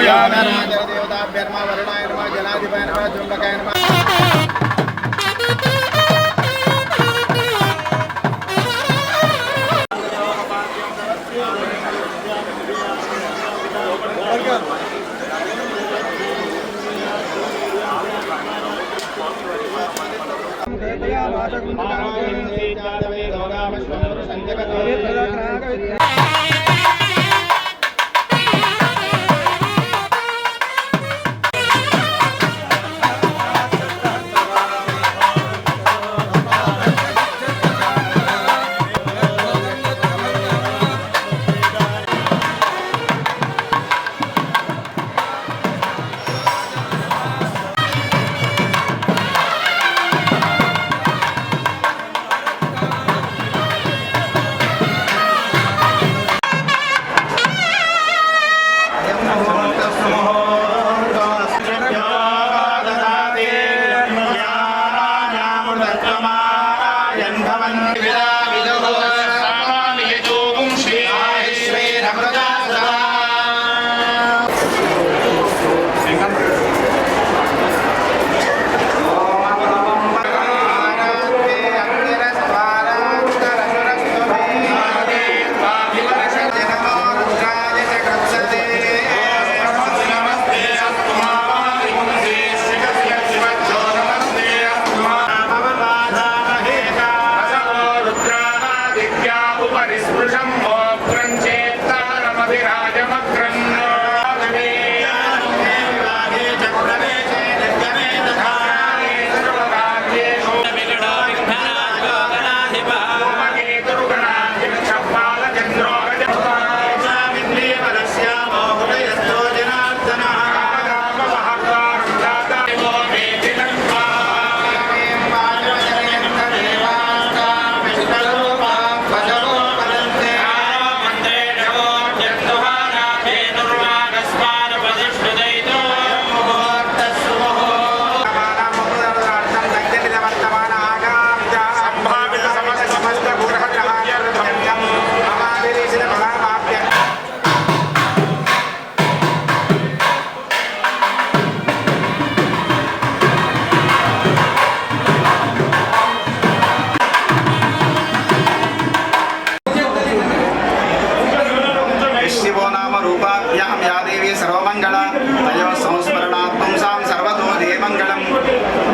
देवताभ्यर्मा वरुणाय नमः जनाधिपाय नमः चुंबकाय नमः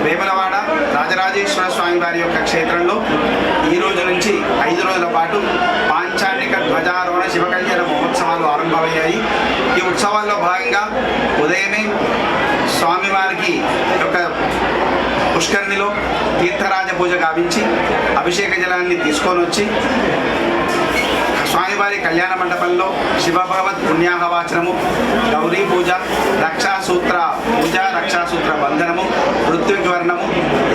వేములవాడ రాజరాజేశ్వర స్వామి వారి యొక్క క్షేత్రంలో ఈ రోజు నుంచి 5 రోజుల పాటు పాంచానిక ధ్వజారోహణ శివ కళ్యాణ మహోత్సవాలు ఆరంభమయ్యాయి. ఈ ఉత్సవాల్లో భాగంగా ఉదయమే స్వామివారికి యొక్క పుష్కరిణిలో తీర్థరాజ పూజ గావించి అభిషేక జలాన్ని తీసుకొని వచ్చి స్వామివారి కళ్యాణ మండపంలో శివభగవత్ పుణ్యాహవాచనము, గౌరీ పూజ, రక్షాసూత్ర పూజ, రక్షాసూత్ర బంధనము, ఋత్విగ్వర్ణము,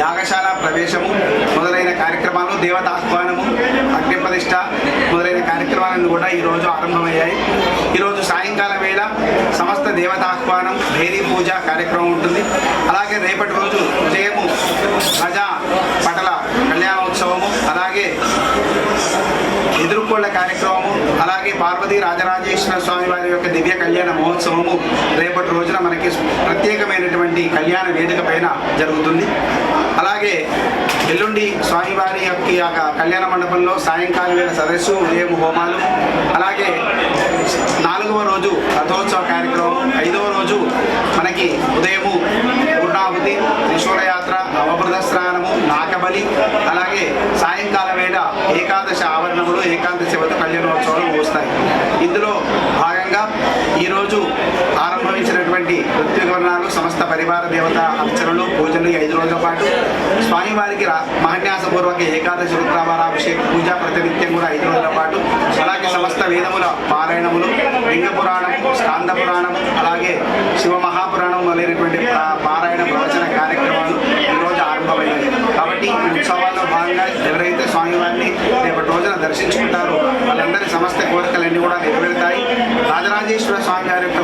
యాగశాల ప్రవేశము మొదలైన కార్యక్రమాలు, దేవతాహ్వానము, అగ్నిప్రతిష్ఠ మొదలైన కార్యక్రమాలను కూడా ఈరోజు ఆరంభమయ్యాయి. ఈరోజు సాయంకాలం వేళ సమస్త దేవతాహ్వానం, భేరీ పూజ కార్యక్రమం ఉంటుంది. అలాగే రేపటి రోజు ఉదయము ప్రజా పటల కళ్యాణోత్సవము, అలాగే ఎదుర్కొళ్ళ కార్యక్రమము, అలాగే పార్వతీ రాజరాజేశ్వర స్వామి వారి యొక్క దివ్య కళ్యాణ మహోత్సవము రేపటి రోజున మనకి ప్రత్యేకమైనటువంటి కళ్యాణ వేదిక పైన జరుగుతుంది. అలాగే ఎల్లుండి స్వామివారి యొక్క కళ్యాణ మండపంలో సాయంకాలం వేళ సదస్సు, ఉదయం హోమాలు, అలాగే 4వ రోజు రథోత్సవ కార్యక్రమం, 5వ రోజు మనకి ఉదయము పూర్ణాహుతి, త్రిశూలయాత్ర, అవబృధ స్నానము, నాకబలి, అలాగే సాయంకాల వేళ ఏకాదశి ఆవరణములు, ఏకాదశి వద్ద కళ్యాణోత్సవాలు ముగుస్తాయి. ఇందులో భాగంగా ఈరోజు ఆరంభించినటువంటి ఋత్విగ్వర్ణాలు, సమస్త పరివార దేవత అర్చనలు, పూజలు 5 రోజుల పాటు స్వామివారికి మహాన్యాసపూర్వక ఏకాదశి రుద్రాభారాభిషేక పూజ ప్రతినిత్యం కూడా 5 రోజుల పాటు, అలాగే సమస్త వేదముల పారాయణములు, లింగ పురాణము, స్కాంద పురాణము, అలాగే శివ మహాపురాణం మొదలైనటువంటి పారాయణ ప్రవచన కార్యక్రమాలు ఈరోజు ఆరంభమయ్యాయి. కాబట్టి ఈ ఉత్సవాల్లో భాగంగా ఎవరైతే స్వామివారిని రేపటి రోజున దర్శించుకుంటారో వాళ్ళందరి సమస్త కోరికలన్నీ కూడా నెరవేరుతాయి. రాజరాజేశ్వర స్వామి వారి యొక్క